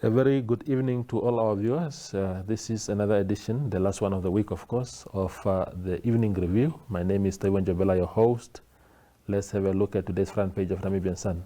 A very good evening to all our viewers. This is another edition, the last one of the week, of course, of the Evening Review. My name is Taiwan Jabela, your host. Let's have a look at today's front page of Namibian Sun.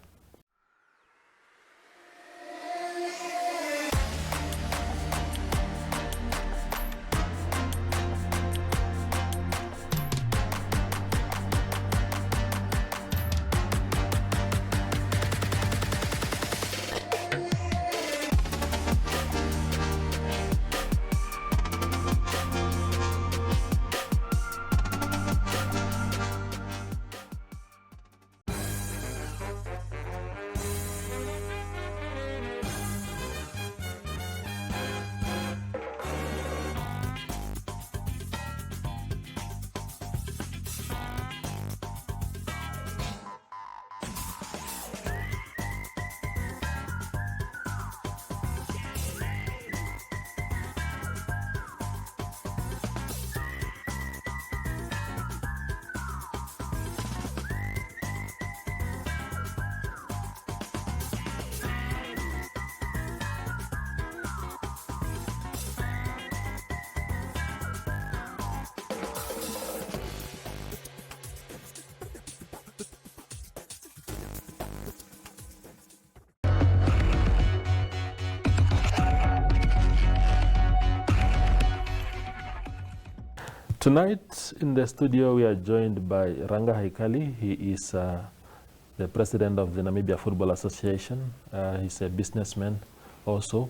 Tonight in the studio we are joined by Ranga Haikali. He is the president of the Namibia Football Association. He's a businessman also.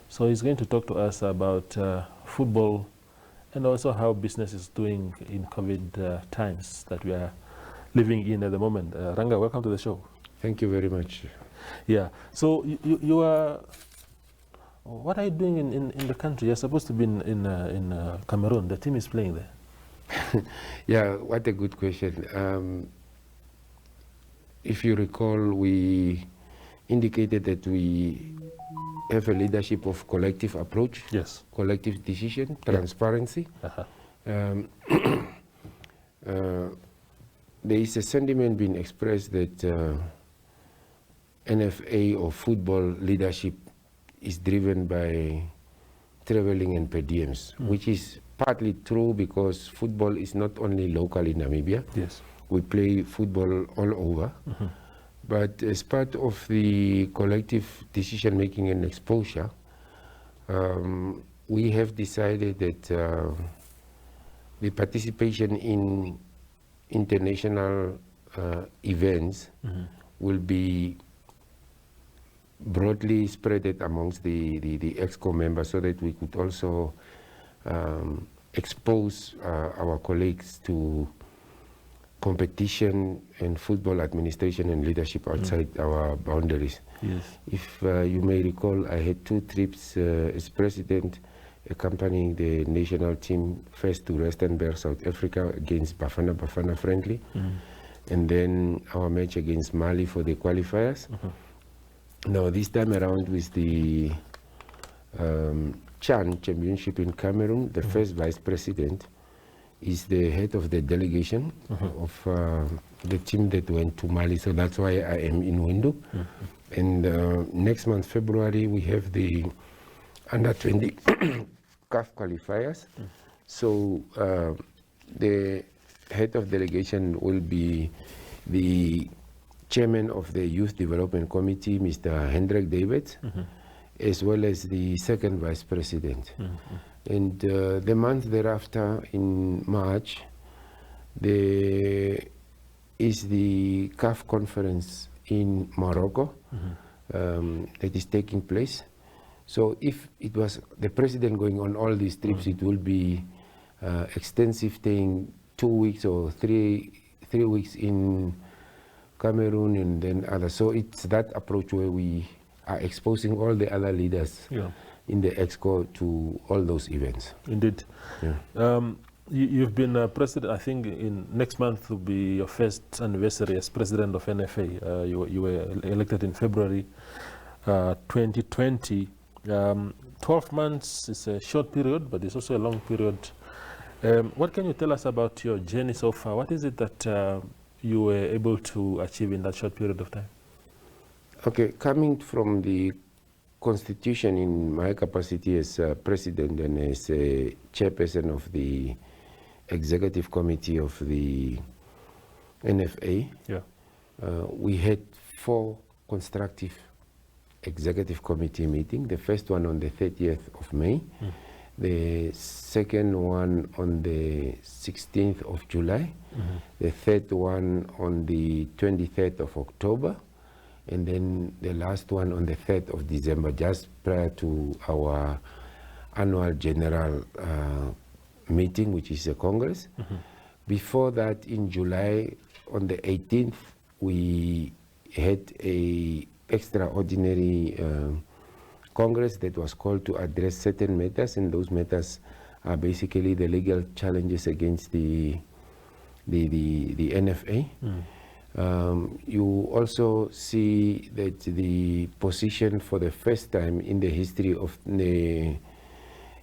So he's going to talk to us about football and also how business is doing in COVID times that we are living in at the moment. Ranga, welcome to the show. Thank you very much. Yeah, so you are, what are you doing in the country? You're supposed to be in Cameroon. The team is playing there. Yeah, what a good question. If you recall, we indicated that we have a leadership of collective approach, yes, collective decision, transparency. Uh-huh. There is a sentiment being expressed that NFA or football leadership is driven by traveling and per diems, which is partly true because football is not only local in Namibia. Yes. We play football all over. Mm-hmm. But as part of the collective decision making and exposure, we have decided that the participation in international events will be broadly spread amongst the EXCO members so that we could also expose our colleagues to competition and football administration and leadership outside our boundaries. Yes. If you may recall, I had 2 trips as president accompanying the national team first to Rustenburg, South Africa against Bafana friendly, and then our match against Mali for the qualifiers. Now this time around with the Chan Championship in Cameroon, the first vice president is the head of the delegation of the team that went to Mali, so that's why I am in Windu. And next month, February, we have the under-20 CAF qualifiers. So the head of delegation will be the chairman of the Youth Development Committee, Mr. Hendrik David, as well as the second vice president. And the month thereafter, in March, there is the CAF conference in Morocco that is taking place. So if it was the president going on all these trips, it will be extensive, staying 2 weeks or three weeks in Cameroon and then others. So it's that approach where we are exposing all the other leaders in the EXCO to all those events. Indeed. Yeah. You've been president, I think in next month will be your first anniversary as president of NFA. You were elected in February 2020. 12 months is a short period, but it's also a long period. What can you tell us about your journey so far? What is it that you were able to achieve in that short period of time? Okay, coming from the constitution in my capacity as president and as a chairperson of the executive committee of the NFA, we had 4 constructive executive committee meetings. The first one on the 30th of May, the second one on the 16th of July, the third one on the 23rd of October, and then the last one on the 3rd of December, just prior to our annual general meeting, which is a Congress. Before that, in July, on the 18th, we had a extraordinary Congress that was called to address certain matters, and those matters are basically the legal challenges against the NFA. You also see that the position for the first time in the history of the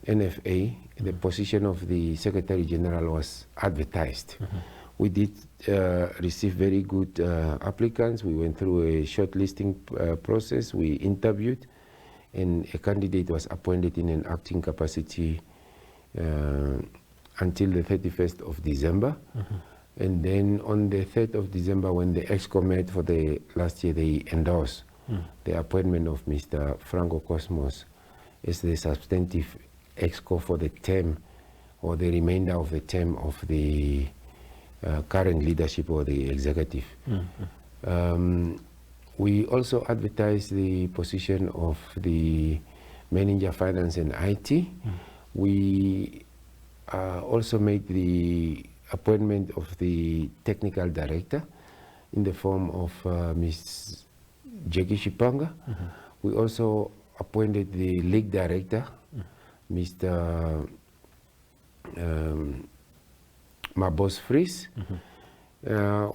NFA, the position of the Secretary General was advertised. We did receive very good applicants. We went through a shortlisting process. We interviewed, and a candidate was appointed in an acting capacity until the 31st of December. And then on the 3rd of December, when the EXCO met for the last year, they endorsed the appointment of Mr. Franco Cosmos as the substantive EXCO for the term, or the remainder of the term of the current leadership or the executive. We also advertised the position of the manager finance and IT. We also made the appointment of the technical director in the form of Ms. Jackie Shipanga. We also appointed the league director, Mr. Mabos Fries.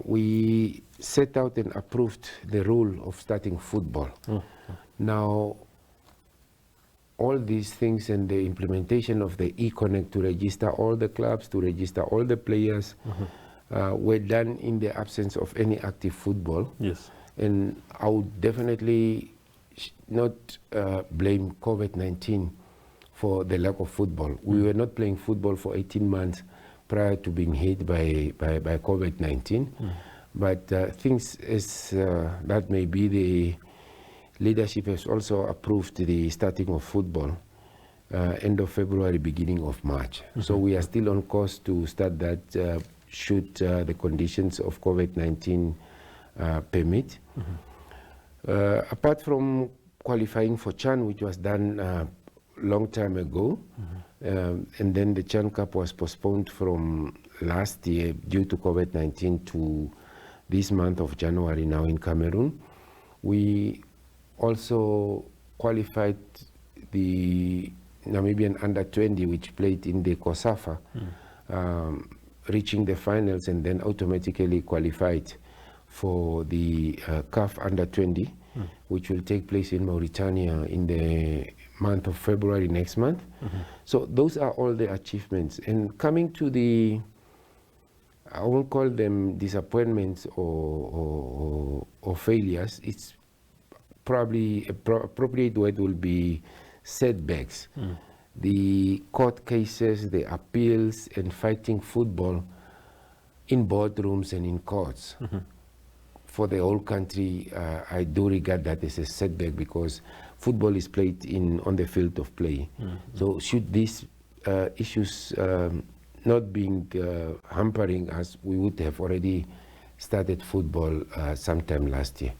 We set out and approved the rule of starting football. Now, all these things and the implementation of the e-connect to register all the clubs, to register all the players, were done in the absence of any active football. And I would definitely not blame COVID-19 for the lack of football. We were not playing football for 18 months prior to being hit by COVID-19. But things as that may be, the leadership has also approved the starting of football end of February, beginning of March. So we are still on course to start that should the conditions of COVID-19 permit. Apart from qualifying for CHAN, which was done long time ago, and then the CHAN Cup was postponed from last year due to COVID-19 to this month of January now in Cameroon. We also qualified the Namibian under-20, which played in the COSAFA, reaching the finals, and then automatically qualified for the CAF under-20, which will take place in Mauritania in the month of February next month. So those are all the achievements. And coming to the, I won't call them disappointments or failures, it's probably appropriate word will be setbacks. The court cases, the appeals, and fighting football in boardrooms and in courts. For the whole country, I do regard that as a setback, because football is played on the field of play. So should these issues not being hampering us, we would have already started football sometime last year.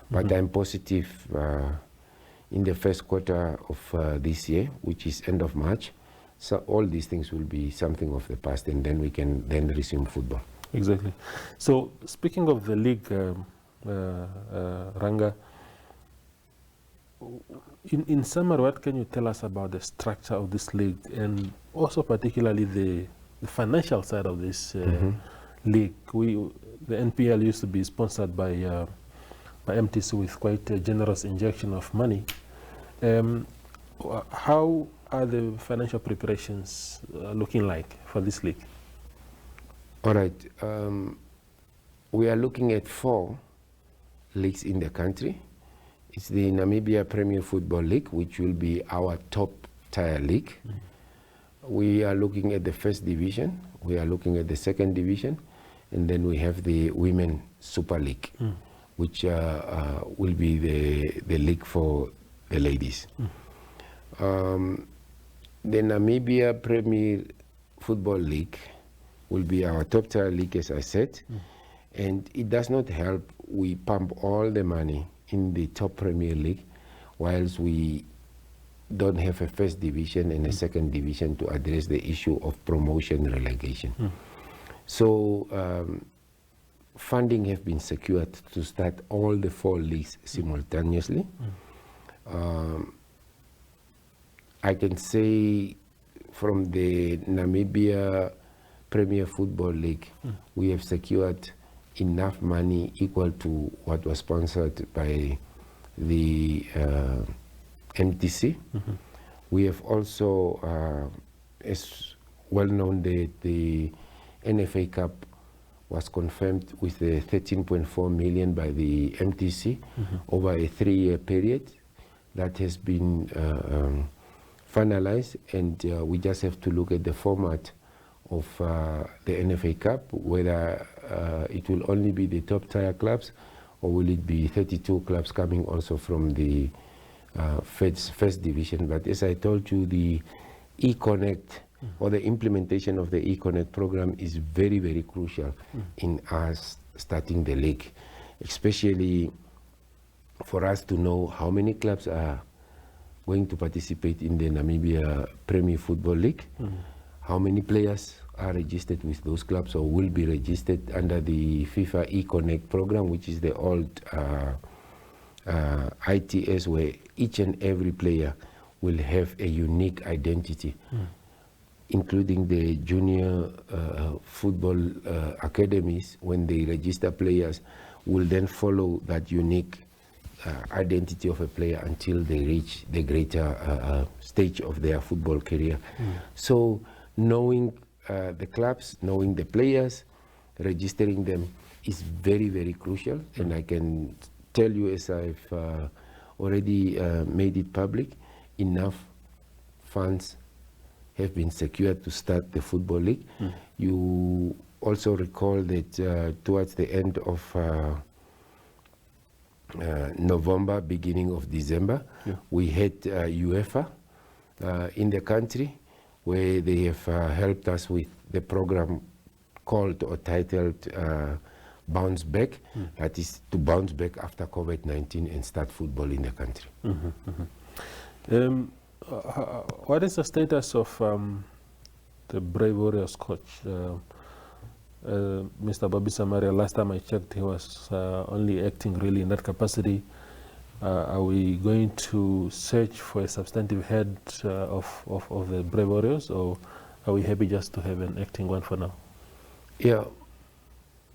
But I'm positive in the first quarter of this year, which is end of March, so all these things will be something of the past, and then we can then resume football. Exactly. So speaking of the league, Ranga, in summary, what can you tell us about the structure of this league, and also particularly the financial side of this league? The NPL used to be sponsored by MTC with quite a generous injection of money. How are the financial preparations looking like for this league? All right. We are looking at 4 leagues in the country, It's the Namibia Premier Football League, which will be our top tier league. We are looking at the first division, we are looking at the second division, and then we have the Women Super League, which will be the league for the ladies. The Namibia Premier Football League will be our top tier league, as I said, and it does not help we pump all the money in the top Premier League whilst we don't have a first division and a second division to address the issue of promotion relegation. So funding have been secured to start all the 4 leagues simultaneously. I can say from the Namibia Premier Football League, we have secured enough money equal to what was sponsored by the MTC. We have also, as well known, that the NFA Cup was confirmed with the 13.4 million by the MTC over a 3-year period. That has been finalized, and we just have to look at the format of the NFA Cup, whether it will only be the top tier clubs, or will it be 32 clubs coming also from the first division. But as I told you, the eConnect or the implementation of the eConnect program is very, very crucial in us starting the league, especially for us to know how many clubs are going to participate in the Namibia Premier Football League, how many players are registered with those clubs or will be registered under the FIFA eConnect program, which is the old ITS, where each and every player will have a unique identity, including the junior football academies. When they register players, will then follow that unique identity of a player until they reach the greater stage of their football career. So knowing the clubs, knowing the players, registering them is very, very crucial. And I can tell you, as I've already made it public, enough funds have been secured to start the Football League. You also recall that towards the end of November, beginning of December, we had UEFA in the country, where they have helped us with the program called or titled Bounce Back, that is to bounce back after COVID-19 and start football in the country. What is the status of the Brave Warriors coach? Mr. Bobby Samaria, last time I checked, he was only acting really in that capacity. Are we going to search for a substantive head of the Brave Warriors, or are we happy just to have an acting one for now? Yeah,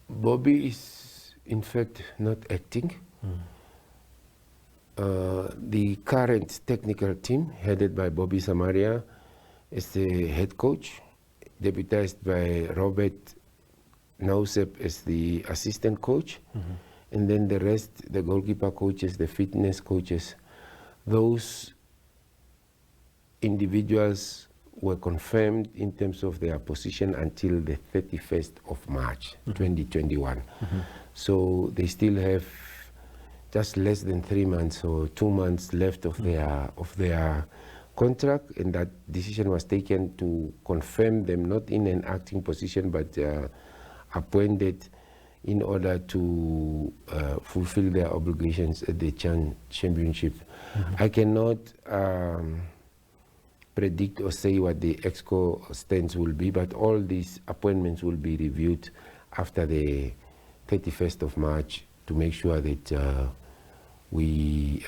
Bobby is in fact not acting. The current technical team, headed by Bobby Samaria, is the head coach, deputized by Robert Nausep as the assistant coach, and then the rest, the goalkeeper coaches, the fitness coaches, those individuals were confirmed in terms of their position until the 31st of March 2021. So they still have just less than 3 months or 2 months left of their contract, and that decision was taken to confirm them not in an acting position but appointed in order to fulfill their obligations at the championship. I cannot predict or say what the EXCO stance will be, but all these appointments will be reviewed after the 31st of March to make sure that we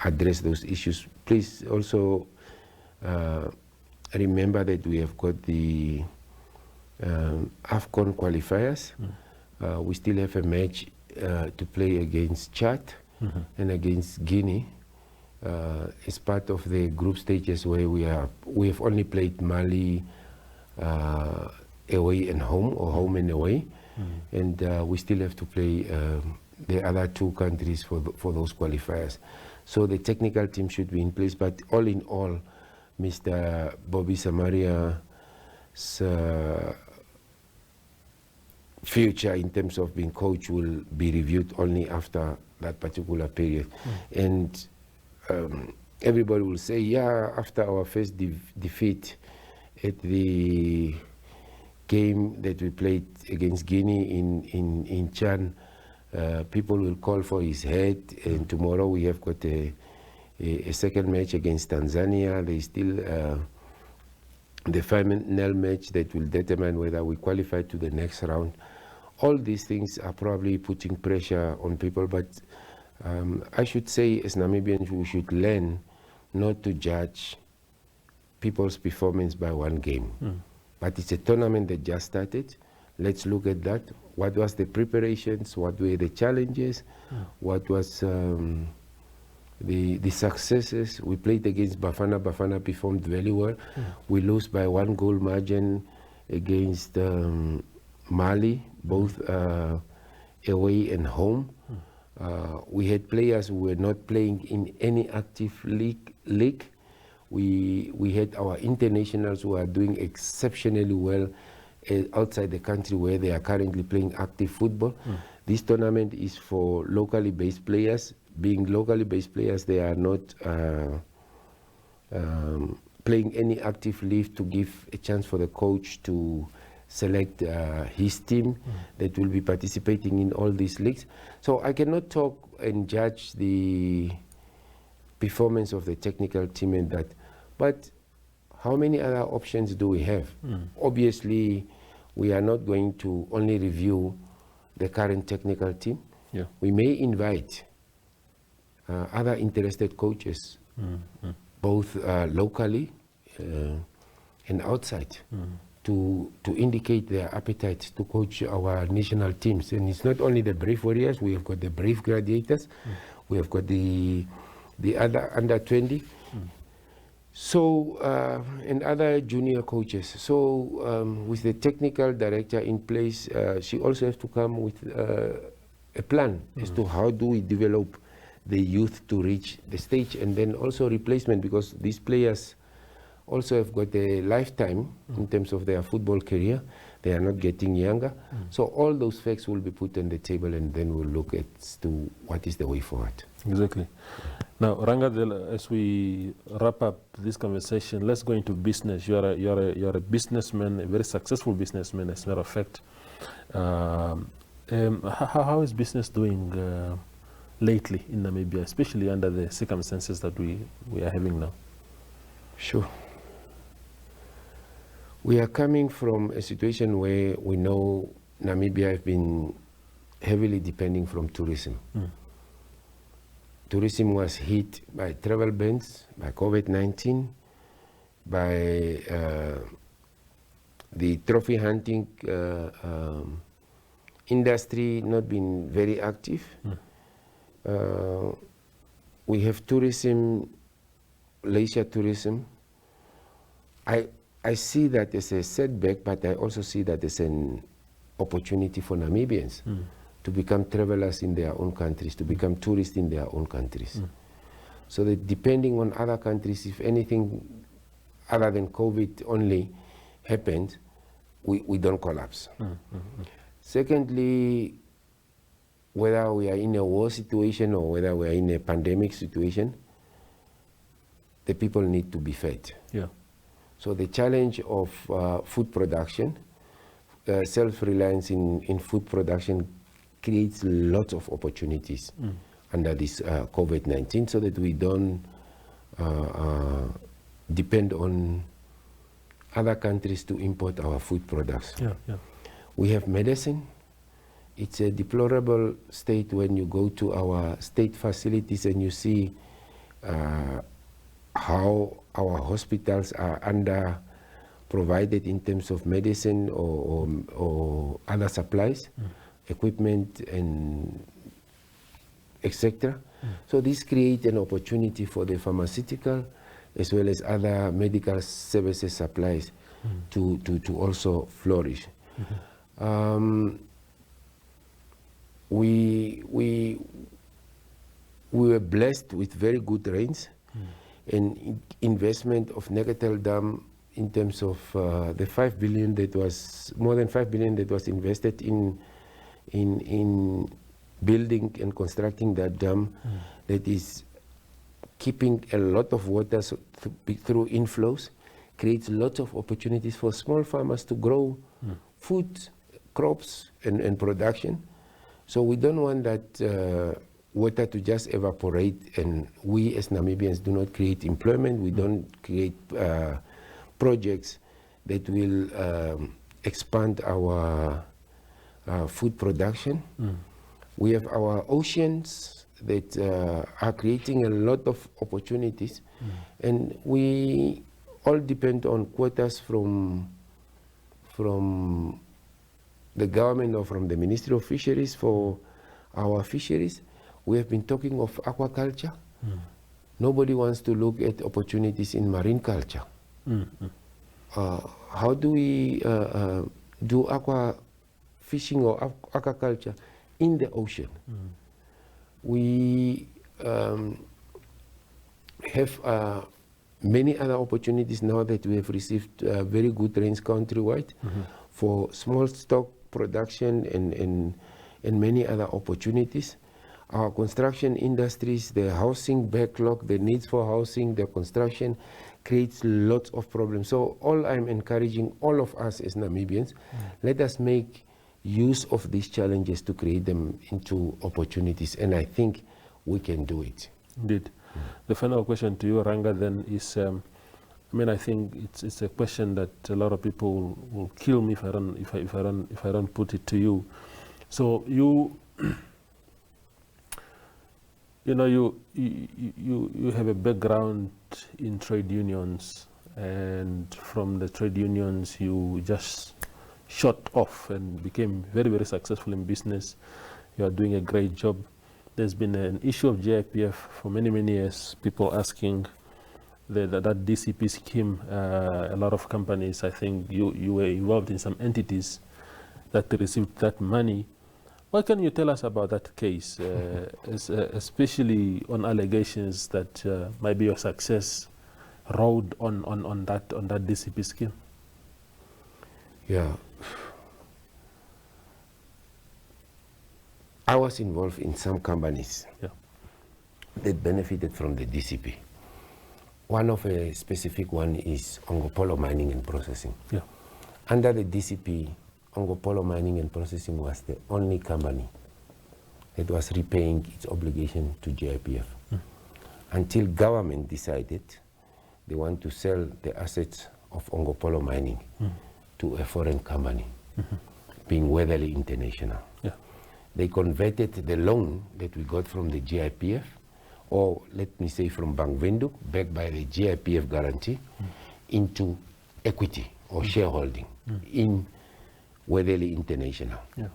address those issues. Please also remember that we have got the AFCON qualifiers. We still have a match to play against Chad and against Guinea as part of the group stages, where we have only played Mali away and home, or home and away, and we still have to play the other two countries for those qualifiers. So the technical team should be in place, but all in all, Mr. Bobby Samaria's future in terms of being coach will be reviewed only after that particular period. And everybody will say, yeah, after our first defeat at the game that we played against Guinea in Chan, people will call for his head, and tomorrow we have got a second match against Tanzania. There is still the final match that will determine whether we qualify to the next round. All these things are probably putting pressure on people, but I should say as Namibians we should learn not to judge people's performance by one game. But it's a tournament that just started. Let's look at that. What was the preparations? What were the challenges? What was the successes? We played against Bafana. Bafana performed very well. We lose by 1 goal margin against Mali, both away and home. We had players who were not playing in any active league. We had our internationals who are doing exceptionally well outside the country where they are currently playing active football. This tournament is for locally based players. Being locally based players, they are not playing any active league to give a chance for the coach to select his team that will be participating in all these leagues. So I cannot talk and judge the performance of the technical team in that, but how many other options do we have? Obviously, we are not going to only review the current technical team. We may invite other interested coaches, both locally and outside, to indicate their appetite to coach our national teams. And it's not only the Brave Warriors, we have got the Brave Gladiators, we have got the other under 20, so and other junior coaches. So with the technical director in place, she also has to come with a plan as to how do we develop the youth to reach the stage, and then also replacement, because these players also have got a lifetime in terms of their football career. They are not getting younger. So all those facts will be put on the table, and then we'll look at to what is the way forward. Exactly. Now, Ranga, as we wrap up this conversation, let's go into business. You're a businessman, a very successful businessman, as a matter of fact. How is business doing lately in Namibia, especially under the circumstances that we are having now? Sure. We are coming from a situation where we know Namibia has been heavily depending from tourism. Tourism was hit by travel bans, by COVID-19, by the trophy hunting industry not being very active. We have tourism, leisure tourism. I see that as a setback, but I also see that as an opportunity for Namibians to become travelers in their own countries, to become tourists in their own countries. So that depending on other countries, if anything other than COVID only happens, we don't collapse. Secondly, whether we are in a war situation or whether we are in a pandemic situation, the people need to be fed. So the challenge of food production, self-reliance in food production creates lots of opportunities under this COVID-19, so that we don't depend on other countries to import our food products. We have medicine. It's a deplorable state when you go to our state facilities and you see how our hospitals are under provided in terms of medicine or other supplies, equipment and etc. So this creates an opportunity for the pharmaceutical as well as other medical services supplies to also flourish. we were blessed with very good rains and investment of Negatel Dam in terms of the 5 billion that was, more than 5 billion that was invested in building and constructing that dam that is keeping a lot of water through inflows, creates lots of opportunities for small farmers to grow food, crops and production. So we don't want that water to just evaporate, and we as Namibians do not create employment, we don't create projects that will expand our food production. We have our oceans that are creating a lot of opportunities, and we all depend on quotas from the government or from the Ministry of Fisheries for our fisheries. We have been talking of aquaculture. Nobody wants to look at opportunities in marine culture. How do we do aqua fishing or aquaculture in the ocean? We have many other opportunities now that we have received very good rains countrywide for small stock production and many other opportunities. Our construction industries, the housing backlog, the needs for housing, the construction creates lots of problems. So all I'm encouraging all of us as Namibians, let us make use of these challenges to create them into opportunities, and I think we can do it. Indeed. The final question to you, Ranga, then is, I mean, I think it's a question that a lot of people will kill me if I don't put it to you. So you know, you have a background in trade unions, and from the trade unions you just shot off and became very, very successful in business. You are doing a great job. There's been an issue of JIPF for many, many years, people asking that DCP scheme. A lot of companies, I think you were involved in some entities that received that money. What can you tell us about that case, especially on allegations that maybe your success rode on that DCP scheme? Yeah. I was involved in some companies that benefited from the DCP. One of a specific one is Ongopolo Mining and Processing. Yeah. Under the DCP, Ongopolo Mining and Processing was the only company that was repaying its obligation to JIPF until government decided they want to sell the assets of Ongopolo Mining to a foreign company, being Weatherly International. Yeah. They converted the loan that we got from the GIPF, or let me say from Bank Windhoek, backed by the GIPF guarantee, into equity or shareholding in Weatherly International. Yeah.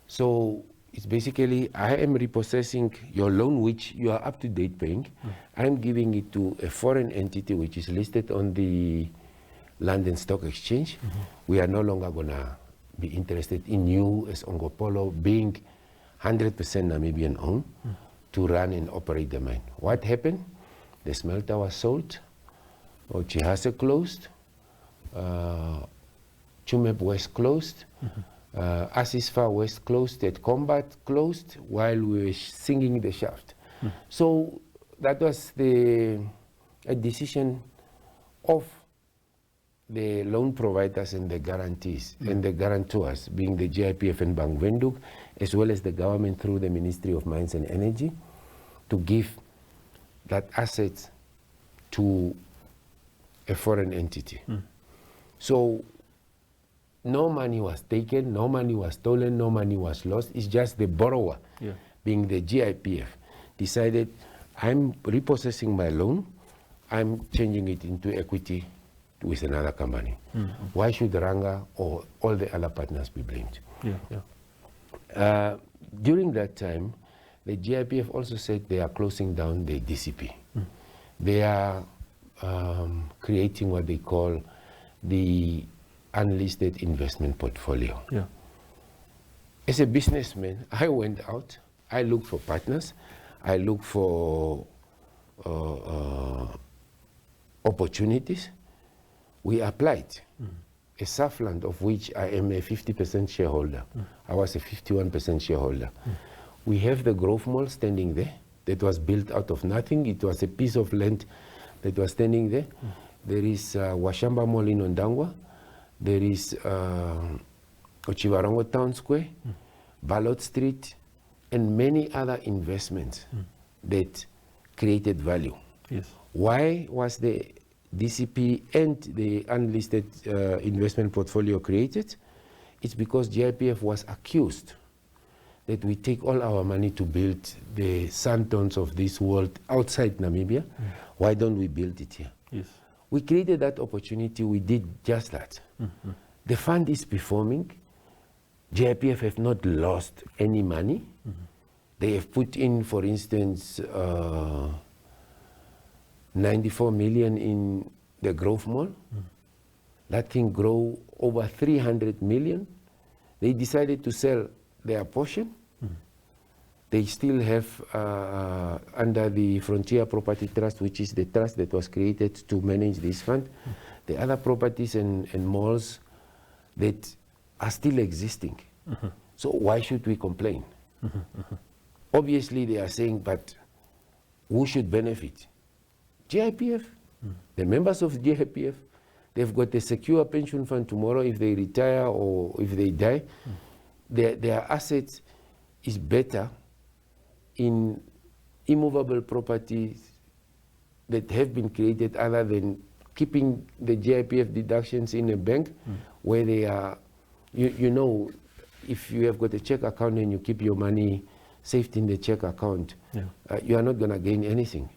So it's basically, I am repossessing your loan, which you are up to date paying. I'm giving it to a foreign entity which is listed on the London Stock Exchange. We are no longer gonna be interested in you as Ongopolo being 100% Namibian owned to run and operate the mine. What happened? The smelter was sold, Chihase closed, Chumeb West closed, Asisfa West closed, at Combat closed while we were singing the shaft. So that was a decision of the loan providers and the guarantees and the guarantors, being the GIPF and Bank Windhoek, as well as the government through the Ministry of Mines and Energy, to give that asset to a foreign entity. So no money was taken, no money was stolen, no money was lost. It's just the borrower, being the GIPF, decided, I'm repossessing my loan, I'm changing it into equity with another company. Why should Ranga or all the other partners be blamed? During that time, the GIPF also said they are closing down the DCP. They are creating what they call the unlisted investment portfolio. As a businessman, I went out, I looked for partners, I looked for opportunities. We applied. A Southland, of which I am a 50% shareholder. I was a 51% shareholder. We have the Grove Mall standing there. That was built out of nothing. It was a piece of land that was standing there. There is Washamba Mall in Ondangwa. There is Ochiwarongo Town Square, Ballot Street, and many other investments that created value. Yes. Why was the DCP and the unlisted investment portfolio created? It's because GIPF was accused that we take all our money to build the Sandtons of this world outside Namibia. Why don't we build it here? Yes. We created that opportunity. We did just that. The fund is performing. GIPF have not lost any money. They have put in, for instance, 94 million in the Grove Mall. That thing grow over 300 million. They decided to sell their portion. They still have, under the Frontier Property Trust, which is the trust that was created to manage this fund, the other properties and malls that are still existing. So why should we complain? Obviously they are saying, but who should benefit? GIPF, the members of GIPF, they've got a secure pension fund tomorrow if they retire or if they die. Their assets is better in immovable properties that have been created other than keeping the GIPF deductions in a bank where they are, you know, if you have got a check account and you keep your money saved in the check account, you are not going to gain anything.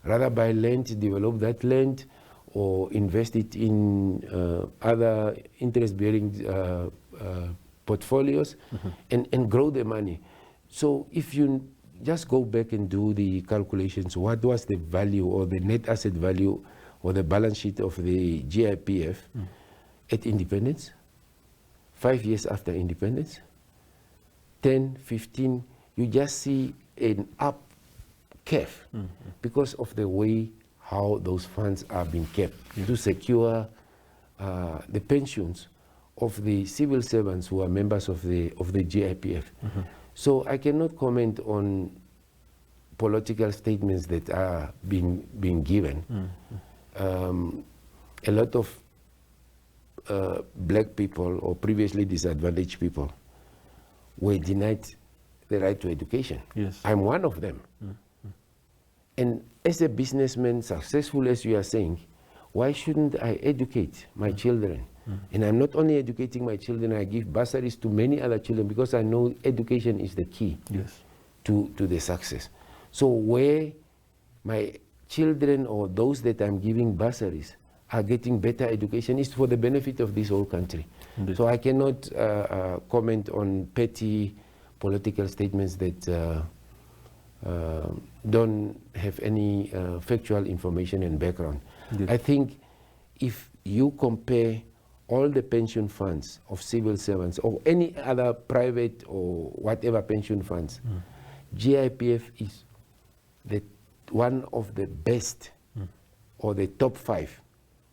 Rather buy land, develop that land, or invest it in other interest-bearing portfolios and grow the money. So if you just go back and do the calculations, what was the value or the net asset value or the balance sheet of the GIPF at independence, 5 years after independence, 10, 15, you just see an up curve because of the way how those funds are being kept to secure the pensions of the civil servants who are members of the GIPF. So I cannot comment on political statements that are being given. A lot of black people or previously disadvantaged people were denied the right to education. I'm one of them. And as a businessman, successful as you are saying, why shouldn't I educate my children? And I'm not only educating my children, I give bursaries to many other children because I know education is the key to the success. So where my children or those that I'm giving bursaries are getting better education is for the benefit of this whole country. So I cannot comment on petty political statements that don't have any factual information and background. I think if you compare all the pension funds of civil servants or any other private or whatever pension funds, GIPF is one of the best or the top 5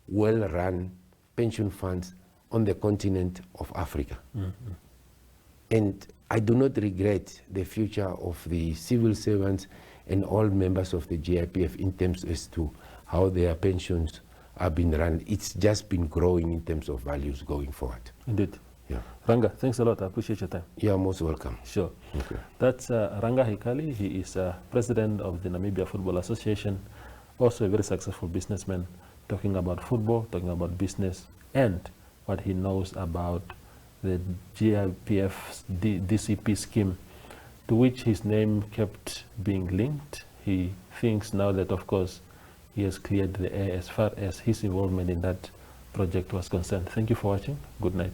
well-run pension funds on the continent of Africa. And I do not regret the future of the civil servants and all members of the GIPF in terms as to how their pensions are being run. It's just been growing in terms of values going forward. Indeed. Ranga, thanks a lot. I appreciate your time. You are most welcome. Sure. Okay. That's Ranga Haikali. He is president of the Namibia Football Association, also a very successful businessman, talking about football, talking about business, and what he knows about the GIPF DCP scheme, to which his name kept being linked. He thinks now that, of course, he has cleared the air as far as his involvement in that project was concerned. Thank you for watching. Good night.